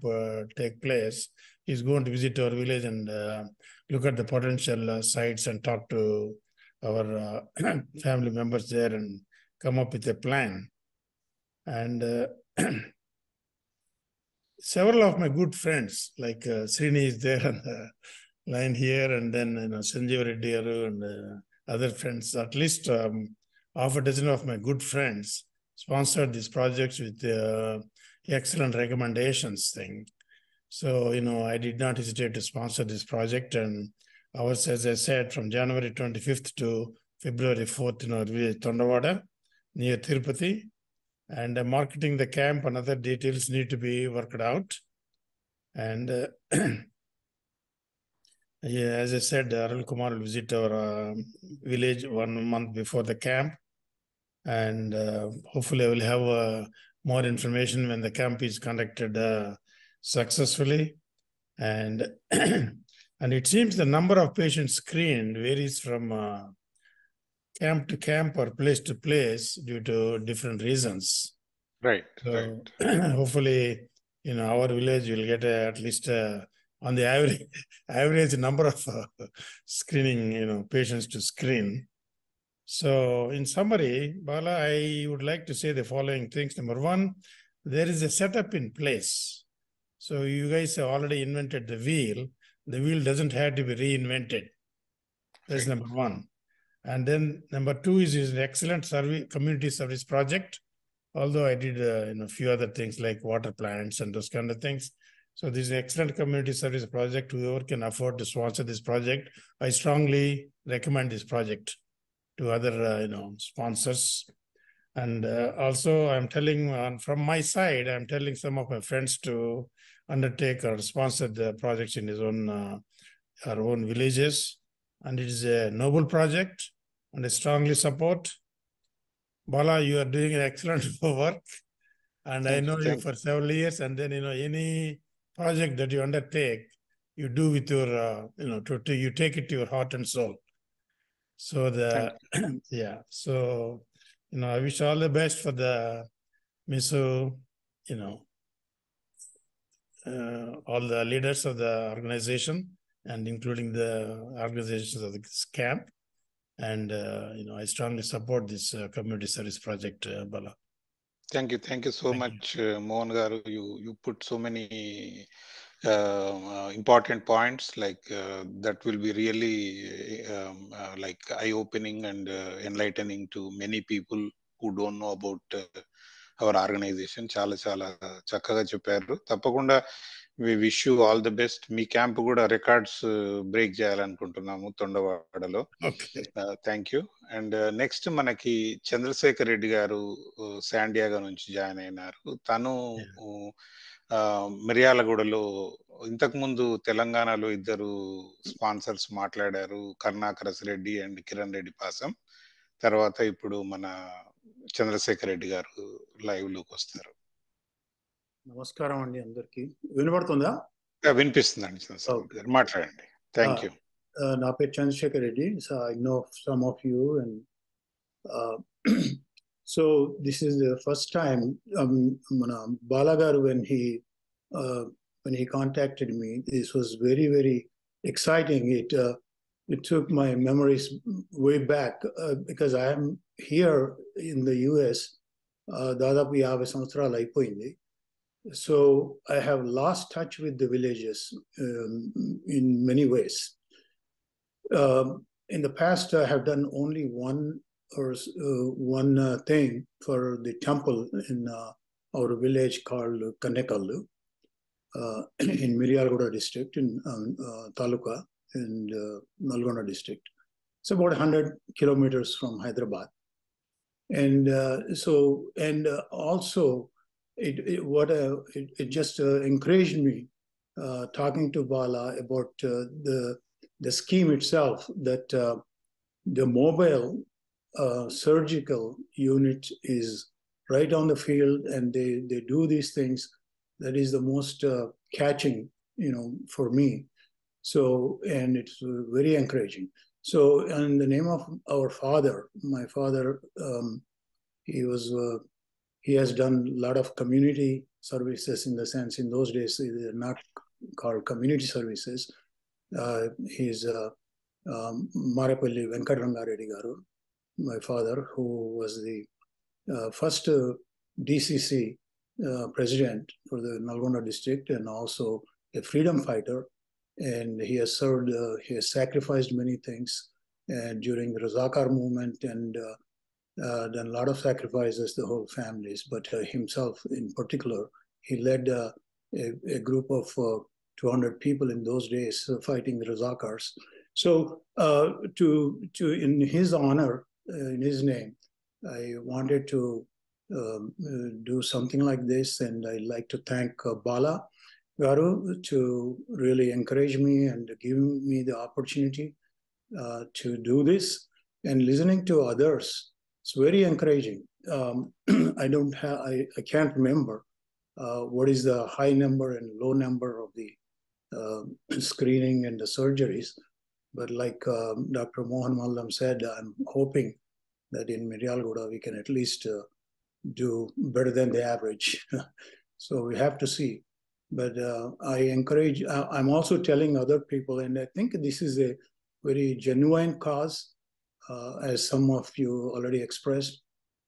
take place, he's going to visit our village and look at the potential sites and talk to our family members there and come up with a plan. And several of my good friends, like Srini is there on the line here, and then Sanjeev Reddy and other friends, at least half a dozen of my good friends sponsored these projects with excellent recommendations thing. So, I did not hesitate to sponsor this project, and ours, as I said, from January 25th to February 4th in our village, Tondavada, near Tirupati, and marketing the camp and other details need to be worked out. And as I said, Arul Kumar will visit our village 1 month before the camp, and hopefully I will have more information when the camp is conducted successfully. And and it seems the number of patients screened varies from camp to camp or place to place due to different reasons. Right. So hopefully, our village will get at least on the average number of screening, patients to screen. So in summary, Bala, I would like to say the following things. Number one, there is a setup in place. So you guys have already invented the wheel. The wheel doesn't have to be reinvented. That's number one. And then number two is an excellent community service project. Although I did a few other things like water plants and those kind of things. So this is an excellent community service project. Whoever can afford to sponsor this project, I strongly recommend this project to other sponsors. And also I'm telling from my side, I'm telling some of my friends to undertake or sponsor the projects in our own villages. And it is a noble project, and I strongly support. Bala, you are doing an excellent work, and I know you for several years. And then any project that you undertake, you do with your you take it to your heart and soul. So I wish all the best for the Miso, all the leaders of the organization and including the organizations of this camp. And, I strongly support this community service project, Bala. Thank you so much, Mohan Garu. You put so many important points that will be really like eye-opening and enlightening to many people who don't know about our organization. చాలా చక్కగా చెప్పారు. తప్పకుండా we wish you all the best. మీ camp కూడా records break చేయాలనుకుంటున్నాము తొండవాడలో. Thank you. And next మనకి చంద్రశేఖర్ రెడ్డి గారు శాండియాగో నుంచి జాయిన్ అయినారు. తను మిర్యాలగూడలో ఇంతకు ముందు తెలంగాణలో ఇద్దరు స్పాన్సర్స్ మాట్లాడారు, కరుణాకరస్ రెడ్డి అండ్ కిరణ్ రెడ్డి పాసం. తర్వాత ఇప్పుడు మన చంద్రశేఖర్ రెడ్డి గారు లైవ్ లోకి వస్తారు. నమస్కారం అండి అందరికి. వినబడుతుందా? వినిపిస్తుందండి చంద్రశేఖర్ గారు, మాట్లాడండి. Thank you. నా పేరు Chandrasekhar Reddy. So I know some of you, and so this is the first time మన Bala garu when he contacted me, this was very, very exciting. It took my memories way back because I am here in the US దాదాపు 50 సంవత్సరాలు అయిపోయింది. So I have lost touch with the villages in many ways. In the past, I have done only one thing for the temple in our village called Kannekallu in Miryalaguda district in Taluka and Nalgonda district. It's about 100 kilometers from Hyderabad. And also it just encouraged me talking to Bala about the scheme itself, that the mobile surgical unit is right on the field, and they do these things. That is the most catching, for me. So, and it's very encouraging. So, in the name of our father, my father, he has done a lot of community services, in the sense, in those days, they're not called community services. He's Marapalli Venkatrangareddy Garu, my father, who was the first DCC president for the Nalgonda district, and also a freedom fighter. And he has served, he has sacrificed many things during the Razakar movement, and done a lot of sacrifices, the whole families, but himself in particular, he led a group of 200 people in those days fighting the Razakars. So in his honor, in his name, I wanted to do something like this, and I'd like to thank Bala Garu to really encourage me and give me the opportunity to do this. And listening to others, it's very encouraging. I can't remember what is the high number and low number of the screening and the surgeries. But like Dr. Mohan Mallam said, I'm hoping that in Miryalaguda we can at least do better than the average. So we have to see. But I encourage, I'm also telling other people, and I think this is a very genuine cause, as some of you already expressed.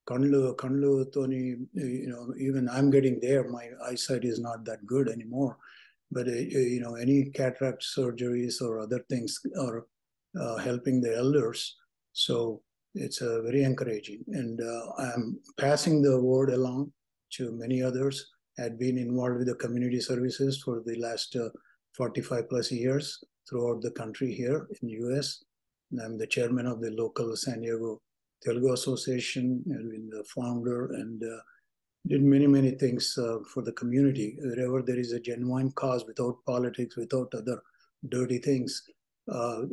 Kanlu Tony, even I'm getting there. My eyesight is not that good anymore. But any cataract surgeries or other things are helping the elders. So it's very encouraging. And I'm passing the word along to many others. I've been involved with the community services for the last 45 plus years throughout the country here in the US. And I'm the chairman of the local San Diego Telugu Association, and been the founder, and did many things for the community. Wherever there is a genuine cause, without politics, without other dirty things,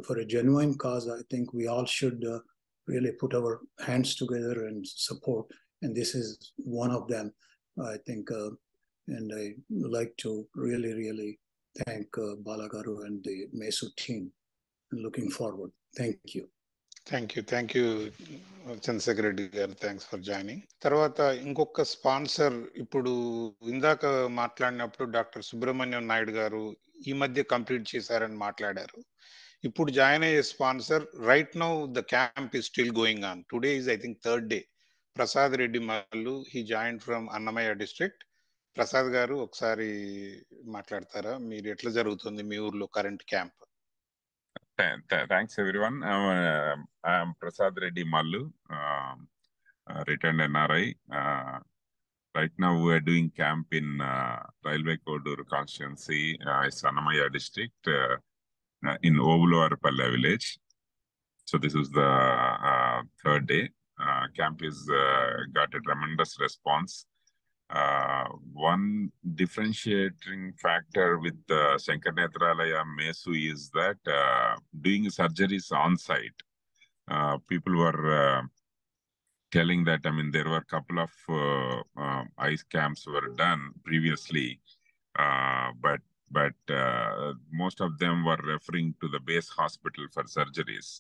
for a genuine cause, I think we all should really put our hands together and support. And this is one of them, I think. And I like to really thank Bala Garu and the MESU team, and looking forward. Thank you. Thank you Chandrasekhar Reddy గారు, thanks for joining. తర్వాత ఇంకొక sponsor, ఇప్పుడు ఇందాక మాట్లాడినప్పుడు doctor Subrahmanyam Naidu గారు ఈ మధ్య complete చేశారని మాట్లాడారు. ఇప్పుడు జాయిన్ అయ్యే sponsor, right now the camp is still going on. Today is I think third day. Prasad Reddy Mallu, he join from Annamayya district. Prasad గారు ఒకసారి మాట్లాడతారా? మీరు ఎట్లా జరుగుతుంది మీ ఊర్లో current camp? Thanks everyone. I'm Prasad Reddy Mallu, returned NRI. Right now we are doing camp in Railway Kodur constituency, Annamaya district, in Ovuluvarpalla village. So this is the third day. Camp is got a tremendous response. One differentiating factor with Shankar Nethralaya Mesu is that doing surgeries on site. People were telling that, I mean, there were a couple of ice camps were done previously, but most of them were referring to the base hospital for surgeries.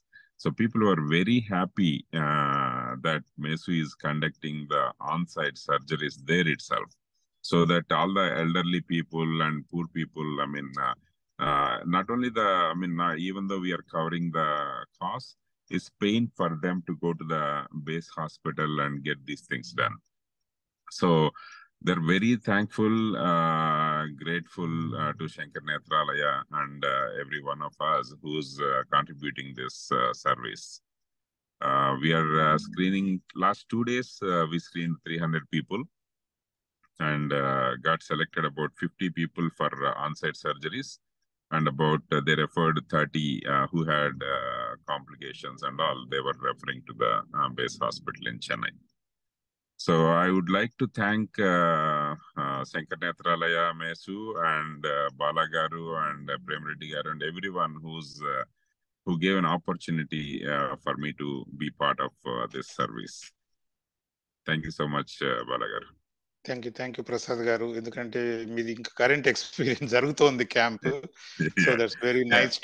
So people were very happy that Mesu is conducting the on-site surgeries there itself, so that all the elderly people and poor people, I mean, not only the, I mean, even though we are covering the cost, it's pain for them to go to the base hospital and get these things done. So they're very thankful, grateful to Shankar Nethralaya and every one of us who's contributing this service. We are screening, last 2 days, we screened 300 people and got selected about 50 people for on-site surgeries, and about they referred 30 who had complications and all, they were referring to the base hospital in Chennai. So I would like to thank Shankar Nethralaya Mesu and Bala Garu and Prem Reddy Garu and everyone who gave an opportunity for me to be part of this service. Thank you so much, Bala Garu. Thank you Prasad గారు. ఎందుకంటే మీది ఇంకా current experience జరుగుతోంది camp. So that's very nice.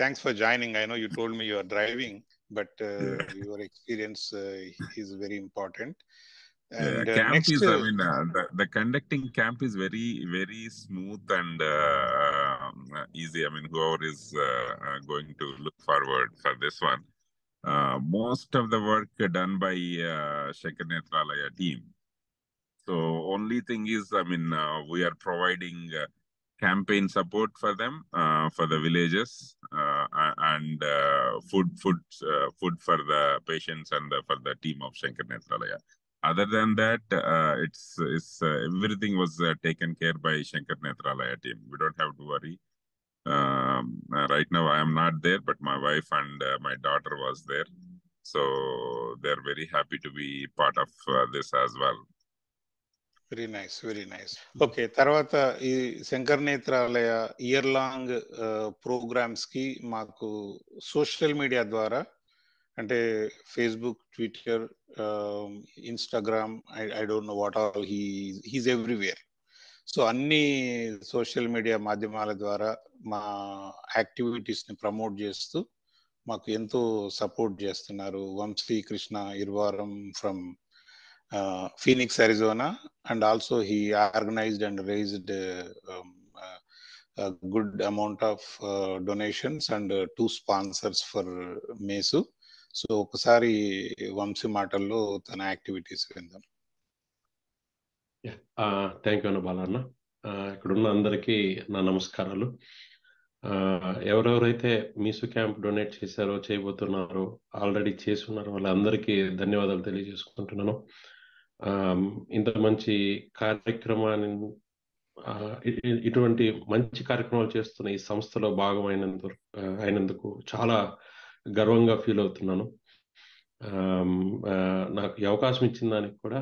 Thanks for joining. I know you told me you are driving, but your experience is very important. And camp next is, I mean, the conducting camp is very, very smooth and easy. I mean, whoever is going to look forward for this one, most of the work done by Shankar Nethralaya team. So only thing is, I mean, we are providing campaign support for them, for the villages, and food for the patients and for the team of Shankar Nethralaya. Other than that, it's everything was taken care by Shankar Nethralaya team. We don't have to worry. Right now I am not there, but my wife and my daughter was there, so they're very happy to be part of this as well. Very nice. Okay, తర్వాత ఈ Shankar Netralaya year long programmes కి మాకు social media ద్వారా, అంటే Facebook, Twitter, Instagram, I don't know what all, he's everywhere. So అన్ని social media మాధ్యమాల ద్వారా మా యాక్టివిటీస్ ని ప్రమోట్ చేస్తూ మాకు ఎంతో సపోర్ట్ చేస్తున్నారు. Vamsi Krishna Irvaram from Phoenix, Arizona, and also he organized and raised a good amount of donations and 2 sponsors for Mesu. So ఒకసారి వంశీ మాటల్లో తన యాక్టివిటీస్ విందాం. థ్యాంక్ యూ అన్న బాలన్న. ఇక్కడున్న అందరికీ నా నమస్కారాలు. ఎవరెవరైతే మీసు క్యాంప్ డొనేట్ చేశారో, చేయబోతున్నారో, ఆల్రెడీ చేస్తున్నారో వాళ్ళందరికీ ధన్యవాదాలు తెలియజేసుకుంటున్నాను. ఇంత మంచి కార్యక్రమాన్ని, ఇటువంటి మంచి కార్యక్రమాలు చేస్తున్న ఈ సంస్థలో భాగం అయినందుకు చాలా గర్వంగా ఫీల్ అవుతున్నాను. నాకు ఈ అవకాశం ఇచ్చిన దానికి కూడా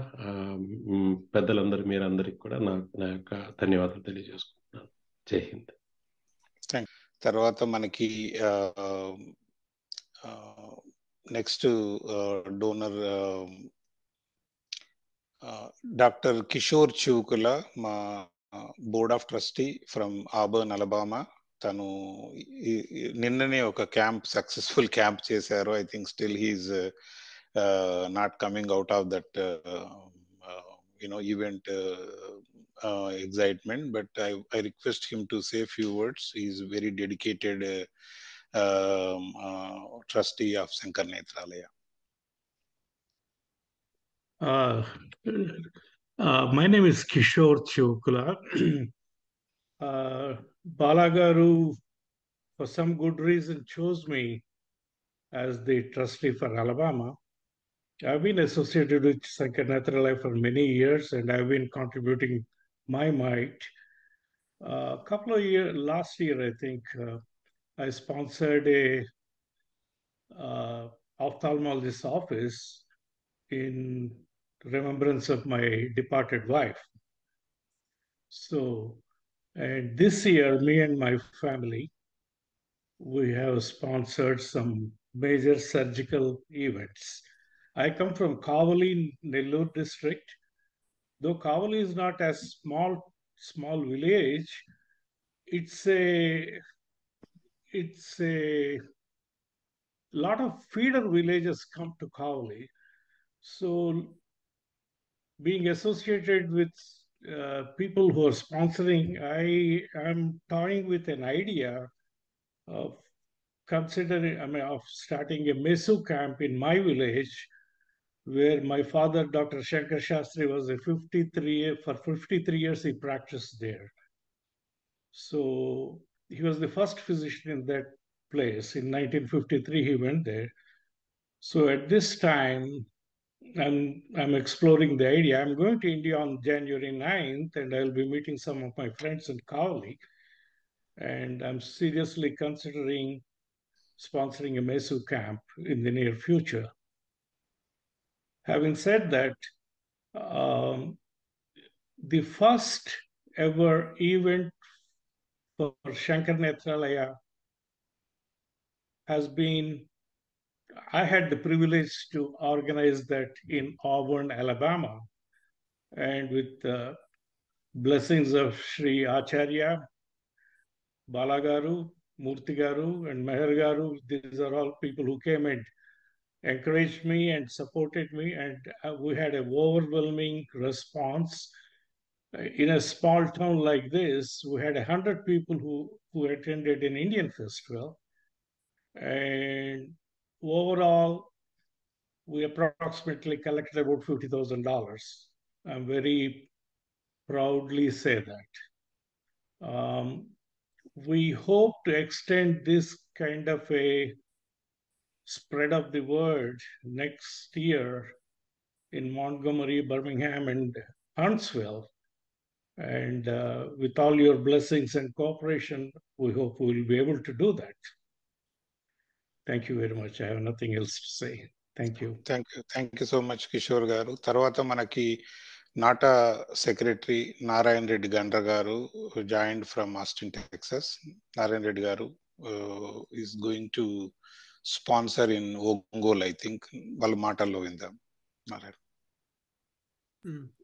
పెద్దలందరూ, మీరందరికి కూడా నా యొక్క ధన్యవాదాలు తెలియజేసుకుంటున్నాను. జై హింద్. తర్వాత మనకి next donor doctor Kishore Chivukula, మా board of trustee from Auburn, Alabama. తను నిన్ననే ఒక క్యాంప్ సక్సెస్ఫుల్ క్యాంప్ చేశారు. I think still he's not coming out of that event excitement, but I request him to say a few words. He's very dedicated trustee of Sankar Nethralaya. My name is Kishore Chokula. Balagaru, for some good reason, chose me as the trustee for Alabama. I've been associated with Sankar Nethralaya for many years, and I've been contributing my might. Last year, I think, I sponsored a ophthalmologist's office in remembrance of my departed wife. So, and this year, me and my family, we have sponsored some major surgical events. I come from Kavali, Nellore district. Though Kavali is not a small village, it's a lot of feeder villages come to Kavali. So being associated with people who are sponsoring, I am toying with an idea of starting a MESU camp in my village, where my father, Dr. Shankar Shastri, was for 53 years he practiced there. So he was the first physician in that place. In 1953, he went there. So at this time, I'm exploring the idea. I'm going to India on January 9th, and I'll be meeting some of my friends in Kavali. And I'm seriously considering sponsoring a MESU camp in the near future. Having said that, the first ever event for Sankar Nethralaya has been, I had the privilege to organize that in Auburn, Alabama, and with the blessings of Sri Acharya, Balagaru, Murthy Garu, and Meher Garu. These are all people who came and encouraged me and supported me, and we had an overwhelming response. In a small town like this, we had 100 people who attended an Indian festival, and overall, we approximately collected about $50,000. I'm very proudly say that. We hope to extend this kind of a spread of the word next year in Montgomery, Birmingham, and Huntsville. And with all your blessings and cooperation, we hope we will be able to do that. Thank you very much. I have nothing else to say. Thank you. Thank you so much, Kishore Garu. Tarvata manaki NATA Secretary Narayan Reddy Gandra Garu, who joined from Austin, Texas. Narayan Reddy Garu is going to sponsor in Ongole, I think. Valmatalo in the Narayan.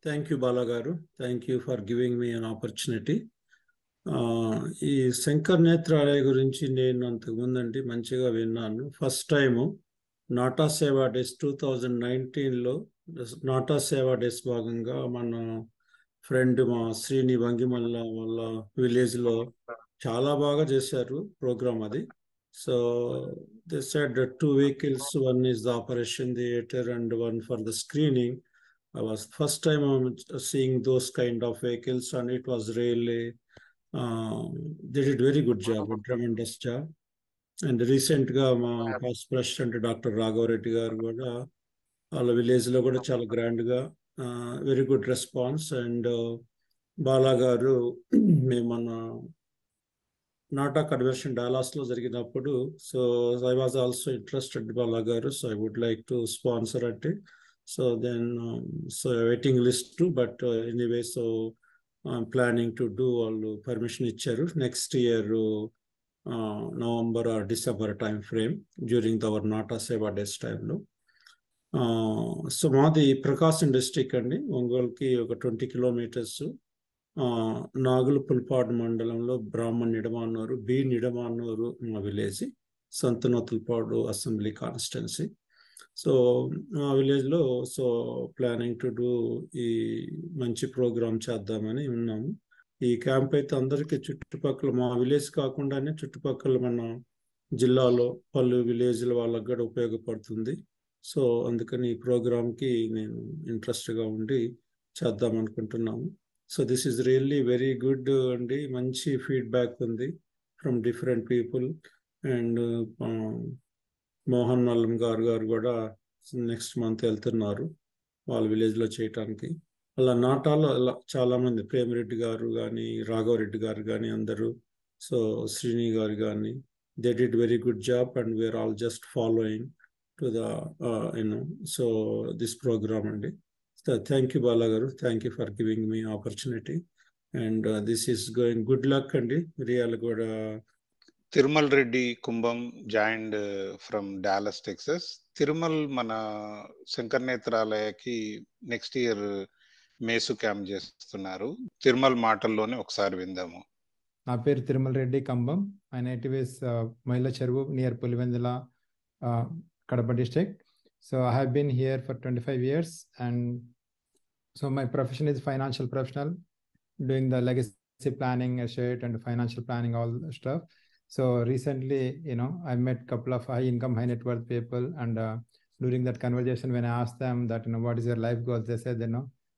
Thank you, Balagaru. Thank you for giving me an opportunity. ఈ శంకర్ నేత్రాలయ గురించి నేను అంతకుముందండి మంచిగా విన్నాను. First time నాటా సేవా days 2019లో నాటా సేవా days భాగంగా మన friend మా శ్రీని వంగిమల్ల వాళ్ళ విలేజ్లో చాలా బాగా చేశారు ప్రోగ్రామ్ అది. So they said 2 vehicles, one is the operation theater and one for the screening. I was first time seeing those kind of vehicles, and it was really they did very good job, a tremendous job. And recent గా మా first president doctor Raghava Reddy గారు కూడా వాళ్ళ village లో కూడా చాలా grand గా very good response. And Bala garu మేము మన నాటా కన్వెన్షన్ డాలాస్ లో జరిగినప్పుడు, so I was also interested Bala garu, so I would like to sponsor అంటే. So then, so waiting list too, but anyway, so I'm planning to do all permission icharu next year, November or December time frame during our Nata Seva Days time lo. So మాది ప్రకాశం district అండి, ఒంగోలుకి ఒక 20 kilometers. నాగులపుల్పాడు మండలంలో Brahman Nidamanuru, B Nidamanuru మా village, Santhanuthalapadu assembly constituency. So ఆ విలేజ్లో planning to do ఈ మంచి programme చేద్దామని ఉన్నాము. ఈ క్యాంప్ అయితే అందరికీ చుట్టుపక్కల, మా విలేజ్ కాకుండానే చుట్టుపక్కల మన జిల్లాలో పలు విలేజ్ల వాళ్ళకి కూడా ఉపయోగపడుతుంది. సో అందుకని ఈ ప్రోగ్రామ్కి నేను ఇంట్రెస్ట్గా ఉండి చేద్దాం అనుకుంటున్నాము. So this is really very good అండి. మంచి ఫీడ్బ్యాక్ ఉంది from different people. And Mohan Mallam garu కూడా నెక్స్ట్ మంత్ వెళ్తున్నారు వాళ్ళ విలేజ్లో చేయటానికి. అలా నాటాలో చాలా మంది, ప్రేమిరెడ్డి గారు కానీ, రాఘవరెడ్డి గారు కానీ అందరూ, సో శ్రీని గారు కానీ, they did very good job and we're all just following to the so this program అండి. So thank you Bala garu, thank you for giving me opportunity and this is going good luck అండి. Real కూడా Tirumal Reddy Kumbham joined from Dallas Texas. Tirumal మన శంకర్ నేత్రాలయకి next year మేసు camp చేస్తున్నారు. తిరుమల్ మాటల్లోనే ఒకసారి విందాము. నా పేరు Tirumal Reddy Kambam. My native is Maila చెరువు near Pulivendula, Kadapa district. So I have been here for 25 years, and so my profession is financial professional, doing the legacy planning, estate and financial planning, all stuff. So recently, I met a couple of high income, high net worth people, and during that conversation, when I asked them that, what is your life goals, they said,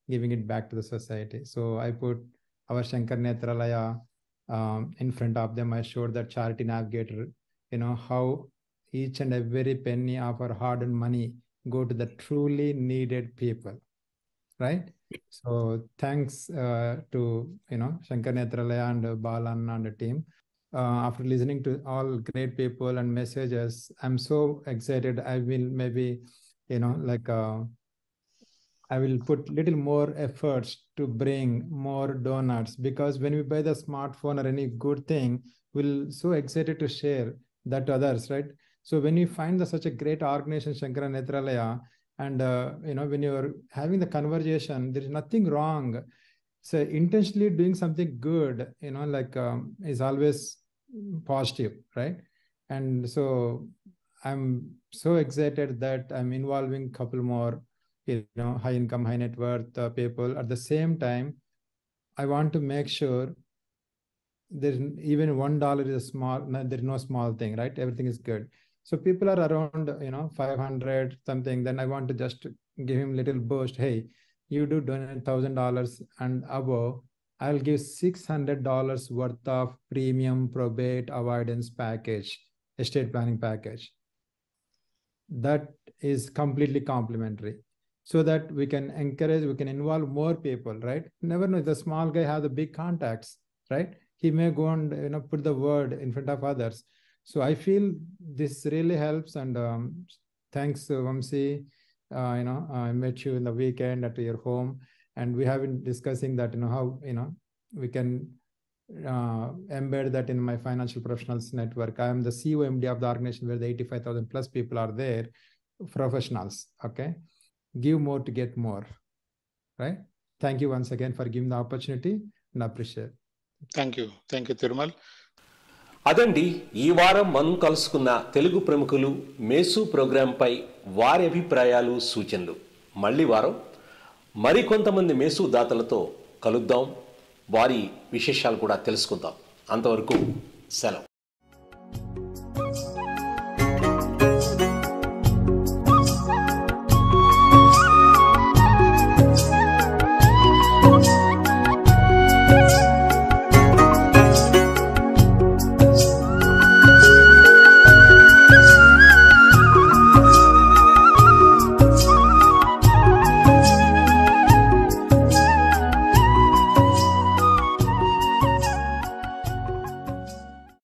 giving it back to the society. So I put our Shankar Netralaya in front of them. I showed that charity navigator, how each and every penny of our hard-earned money go to the truly needed people, right? So thanks to Shankar Netralaya and Balan and the team. After listening to all great people and messages, I'm so excited. I will maybe I will put little more efforts to bring more donors, because when we buy the smartphone or any good thing, we'll so excited to share that to others, right? So when you find such a great organization, Shankar Netralaya, and when you're having the conversation, there is nothing wrong. So intentionally doing something good, is always positive, right? And so I'm so excited that I'm involving a couple more, high income, high net worth people. At the same time, I want to make sure there's even $1 is a small, there's no small thing, right? Everything is good. So people are around, 500 something, then I want to just give him little boost. Hey, you do donate $1,000 and above, I'll give $600 worth of premium probate avoidance package, estate planning package. That is completely complimentary, so that we can encourage, we can involve more people, right? Never know, the small guy have the big contacts, right? He may go and put the word in front of others. So I feel this really helps, and thanks Vamsi. I met you in the weekend at your home, and we have been discussing that how we can embed that in my financial professionals network. I am the CEO MD of the organization where the 85,000 plus people are there, professionals. Okay, give more to get more, right? Thank you once again for giving the opportunity, and appreciate. Thank you Thirumal. అదండి ఈ వారం మనం కలుసుకున్న తెలుగు ప్రముఖులు మేసు ప్రోగ్రాంపై వారి అభిప్రాయాలు, సూచనలు. మళ్ళీ వారం మరికొంతమంది మేసు దాతలతో కలుద్దాం, వారి విశేషాలు కూడా తెలుసుకుందాం. అంతవరకు సెలవు.